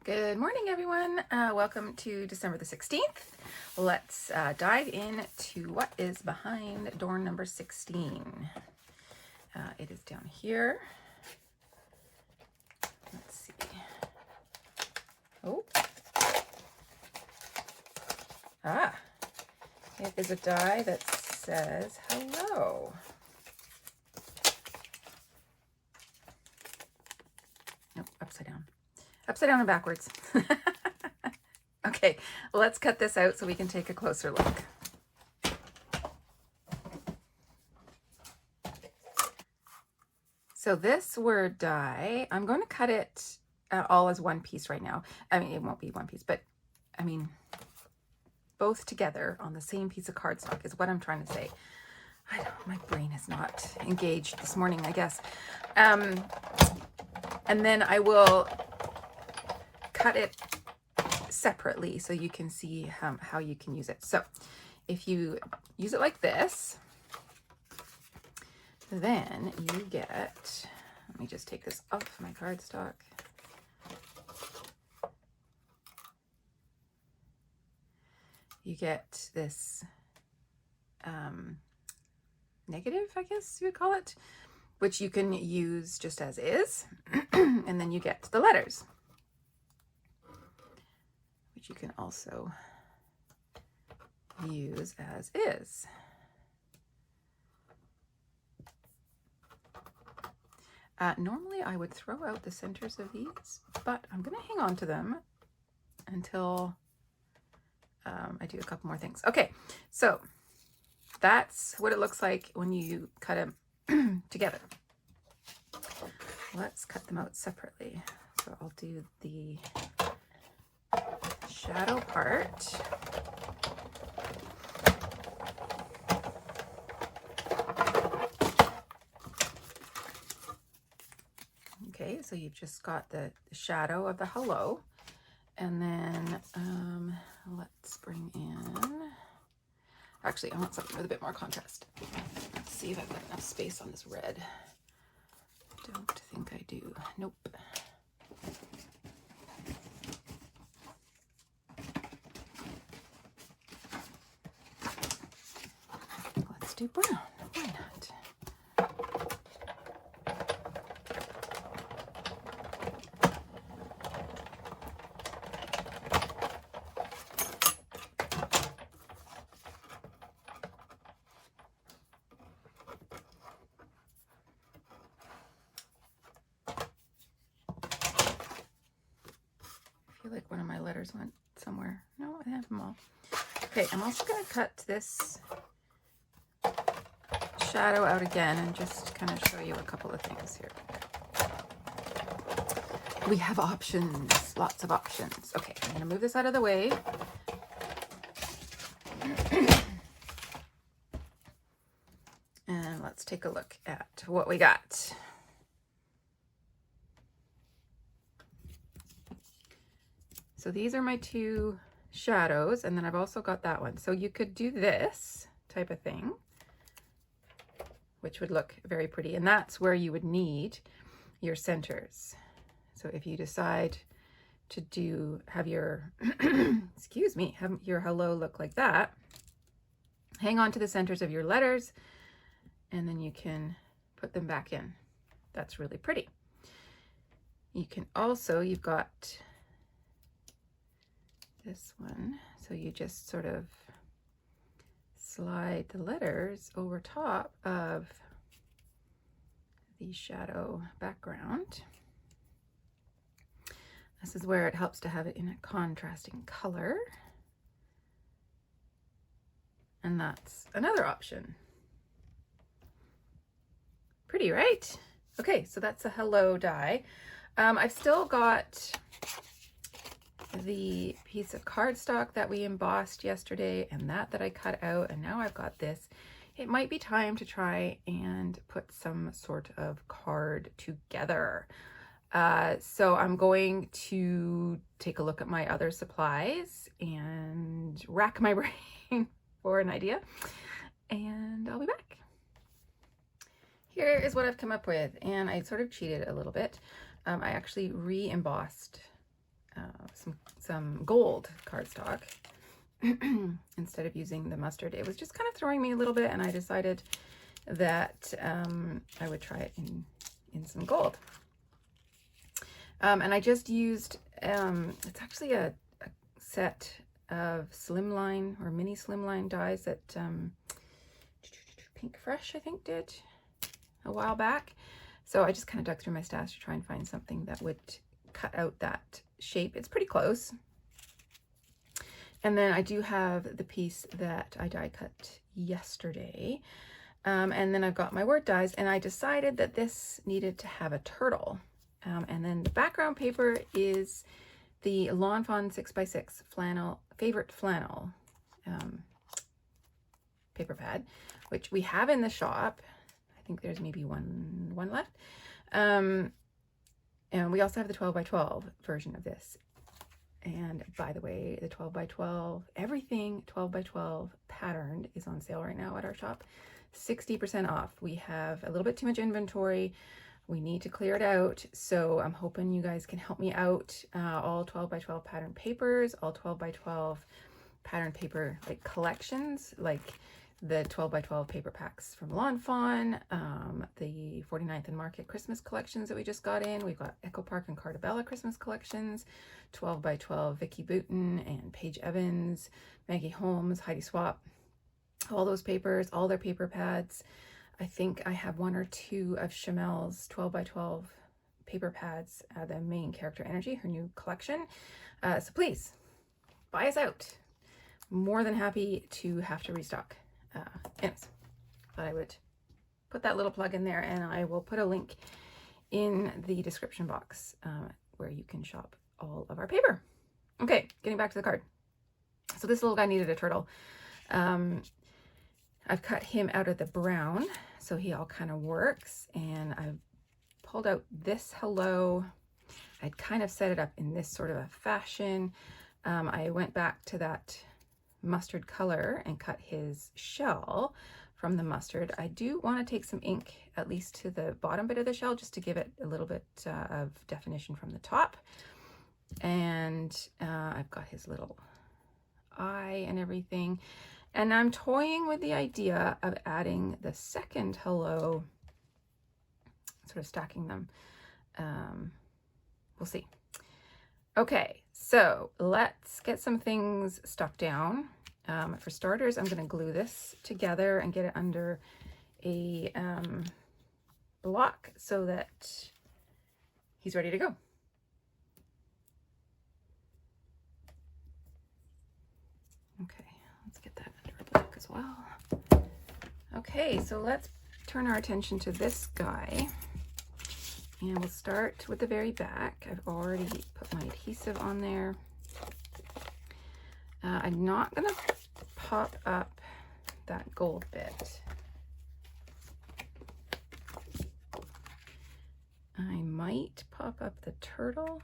Good morning, everyone. Welcome to December the 16th. Let's dive into what is behind door number 16. It is down here. Let's see. Oh. It is a die that says hello. Nope, upside down. Upside down and backwards. Okay, let's cut this out so we can take a closer look. So this word die, I'm going to cut it all as one piece right now. I mean, it won't be one piece, but I mean, both together on the same piece of cardstock is what I'm trying to say. I don't, my brain is not engaged this morning, I guess. And then I will cut it separately so you can see how you can use it. So if you use it like this, then you get, let me just take this off my cardstock. You get this negative, I guess you would call it, which you can use just as is. And then you get the letters, which you can also use as is. Normally I would throw out the centers of these, but I'm going to hang on to them until I do a couple more things. Okay, so that's what it looks like when you cut them together. Let's cut them out separately. So I'll do the shadow part. Okay, so you've just got the shadow of the hello. And then let's bring in, actually I want something with a bit more contrast. Let's see if I've got enough space on this red. Don't think I do. Nope. Let's do brown. Why not? I feel like one of my letters went somewhere. No, I have them all. Okay, I'm also going to cut this shadow out again and just kind of show you a couple of things here. We have options, lots of options. Okay, I'm going to move this out of the way. And let's take a look at what we got. So these are my two shadows, and then I've also got that one. So you could do this type of thing, which would look very pretty, and that's where you would need your centers. So if you decide to have your, excuse me, have your hello look like that, hang on to the centers of your letters, and then you can put them back in. That's really pretty. You can also, you've got this one, so you just sort of slide the letters over top of the shadow background. This is where it helps to have it in a contrasting color. And that's another option. Pretty, right? Okay, so that's a hello die. I've still got the piece of cardstock that we embossed yesterday and that I cut out, and now I've got this. It might be time to try and put some sort of card together. So I'm going to take a look at my other supplies and rack my brain for an idea, and I'll be back. Here is what I've come up with, and I sort of cheated a little bit. I actually re-embossed some gold cardstock instead of using the mustard. It was just kind of throwing me a little bit, and I decided that I would try it in some gold. And I just used, it's actually a set of slimline or mini slimline dies that Pink Fresh, I think, did a while back. So I just kind of dug through my stash to try and find something that would cut out that shape. It's pretty close. And then I do have the piece that I die cut yesterday. And then I've got my word dies, and I decided that this needed to have a turtle. And then the background paper is the Lawn Fawn 6x6 flannel, favorite flannel paper pad, which we have in the shop. I think there's maybe one left. And we also have the 12x12 version of this. And by the way, the 12x12, everything 12x12 patterned is on sale right now at our shop. 60% off. We have a little bit too much inventory. We need to clear it out. So I'm hoping you guys can help me out. All 12x12 pattern papers, all 12x12 pattern paper like collections, like the 12x12 paper packs from Lawn Fawn, the 49th and Market Christmas collections that we just got in. We've got Echo Park and Cartabella Christmas collections, 12x12 Vicky Booten and Paige Evans, Maggie Holmes, Heidi Swap, all those papers, all their paper pads. I think I have one or two of Chamel's 12x12 paper pads, the main character energy, her new collection. So please buy us out. More than happy to have to restock. Anyways, thought I would put that little plug in there, and I will put a link in the description box where you can shop all of our paper. Okay, getting back to the card. So this little guy needed a turtle. I've cut him out of the brown, so he all kind of works, and I've pulled out this hello. I'd kind of set it up in this sort of a fashion. I went back to that mustard color and cut his shell from the mustard. I do want to take some ink at least to the bottom bit of the shell just to give it a little bit of definition from the top. And I've got his little eye and everything. And I'm toying with the idea of adding the second hello, sort of stacking them. We'll see. Okay, so let's get some things stuck down. For starters, I'm going to glue this together and get it under a block so that he's ready to go. Okay, let's get that under a block as well. Okay, so let's turn our attention to this guy. And we'll start with the very back. I've already put my adhesive on there. I'm not going to pop up that gold bit. I might pop up the turtle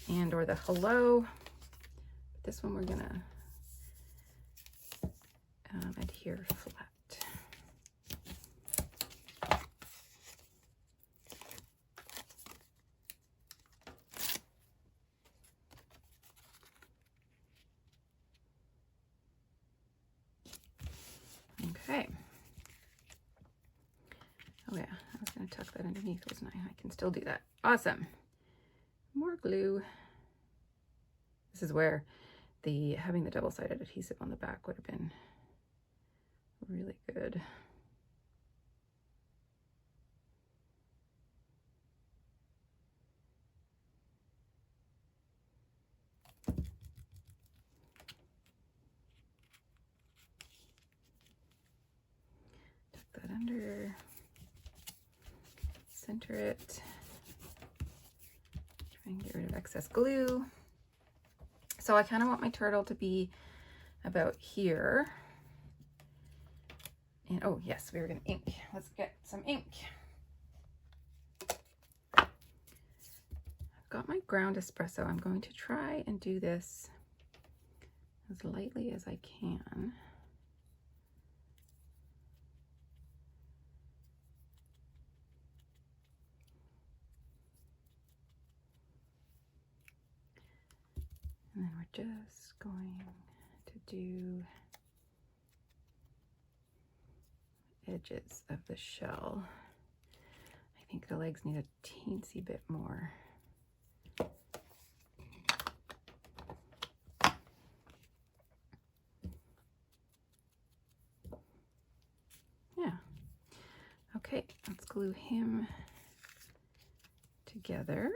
and or the hello. This one we're going to adhere flat. Okay. Oh yeah, I was going to tuck that underneath, wasn't I? I can still do that. Awesome. More glue. This is where having the double-sided adhesive on the back would have been really good. Under, center it, try and get rid of excess glue. So I kind of want my turtle to be about here. And oh yes, we were going to ink. Let's get some ink. I've got my ground espresso. I'm going to try and do this as lightly as I can. And then we're just going to do edges of the shell. I think the legs need a teensy bit more. Yeah. Okay, let's glue him together.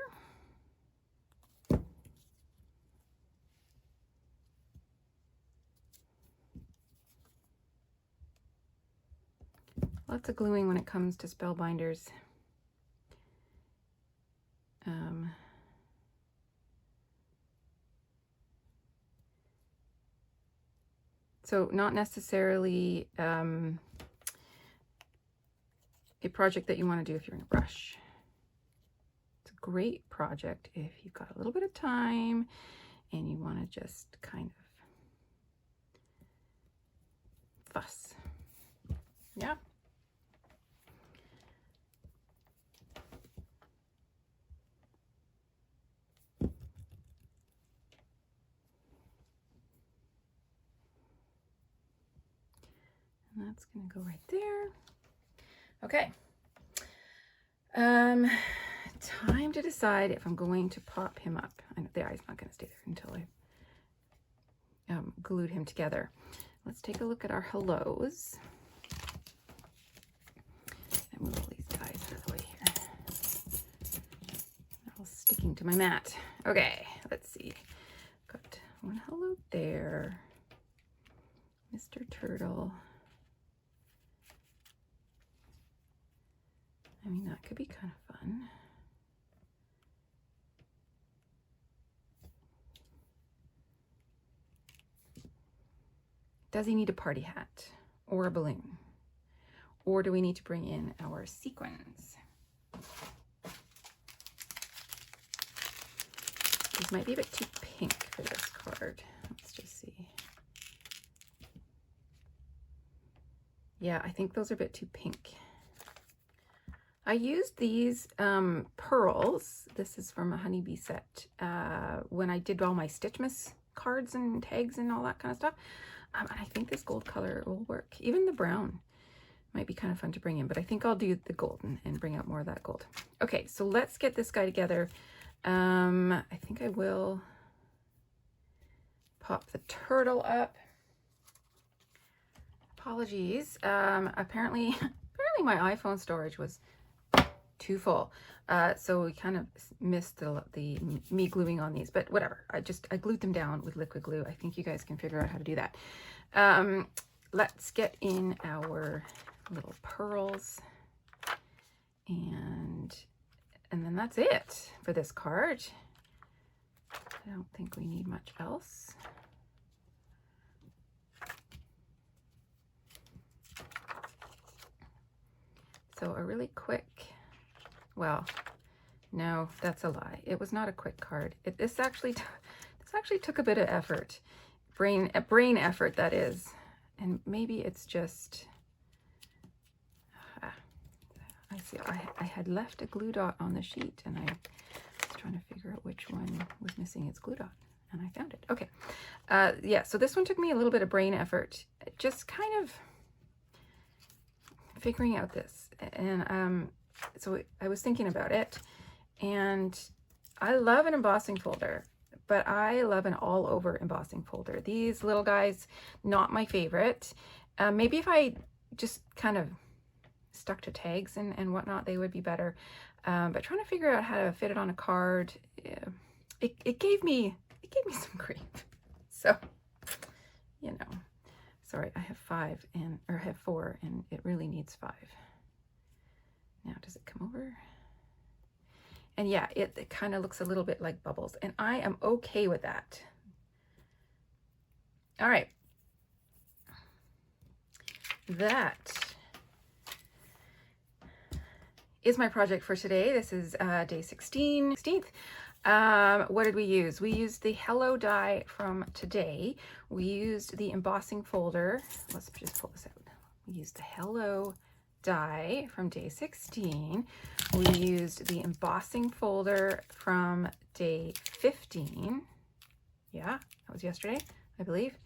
Lots of gluing when it comes to Spellbinders. So not necessarily a project that you want to do if you're in a rush. It's a great project if you've got a little bit of time and you want to just kind of fuss. Yeah. And that's going to go right there. Okay. Time to decide if I'm going to pop him up. I know the eye's not going to stay there until I glued him together. Let's take a look at our hellos. And move all these guys out of the way here. They're all sticking to my mat. Okay, let's see. Got one hello there. Mr. Turtle. I mean, that could be kind of fun. Does he need a party hat or a balloon? Or do we need to bring in our sequins? These might be a bit too pink for this card. Let's just see. Yeah, I think those are a bit too pink. I used these pearls. This is from a honeybee set when I did all my Stitchmas cards and tags and all that kind of stuff. And I think this gold color will work. Even the brown might be kind of fun to bring in, but I think I'll do the golden and bring out more of that gold. Okay, so let's get this guy together. I think I will pop the turtle up. Apologies. Apparently my iPhone storage was too full, so we kind of missed the me gluing on these, but whatever. I glued them down with liquid glue. I think you guys can figure out how to do that. Let's get in our little pearls, and then that's it for this card. I don't think we need much else. So a really quick, well, no, that's a lie. It was not a quick card. This actually took a bit of effort, brain effort, that is. And maybe it's just, I see, I had left a glue dot on the sheet and I was trying to figure out which one was missing its glue dot, and I found it. Okay. Yeah, so this one took me a little bit of brain effort, just kind of figuring out this. And so I was thinking about it, and I love an embossing folder, but I love an all over embossing folder. These little guys, not my favorite. Maybe if I just kind of stuck to tags and whatnot, they would be better. But trying to figure out how to fit it on a card, it gave me some grief. So, you know, sorry, I have 5 or I have 4 and it really needs 5. Now, does it come over? And yeah, it kind of looks a little bit like bubbles, and I am okay with that. All right. That is my project for today. This is day 16th. What did we use? We used the Hello die from today. We used the embossing folder. Let's just pull this out. We used the Hello die from day 16. We used the embossing folder from day 15. Yeah, that was yesterday, I believe.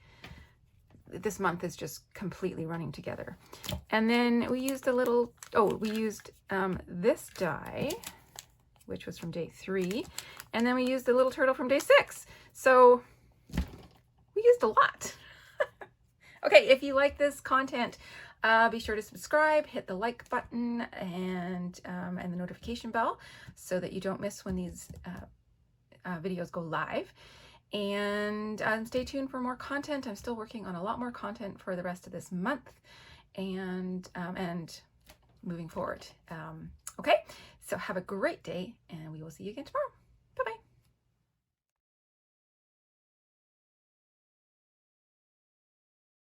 This month is just completely running together. And then we used a little, we used this die, which was from day 3. And then we used the little turtle from day 6. So we used a lot. Okay, if you like this content, be sure to subscribe, hit the like button and the notification bell so that you don't miss when these videos go live. And stay tuned for more content. I'm still working on a lot more content for the rest of this month and moving forward. Okay, so have a great day and we will see you again tomorrow.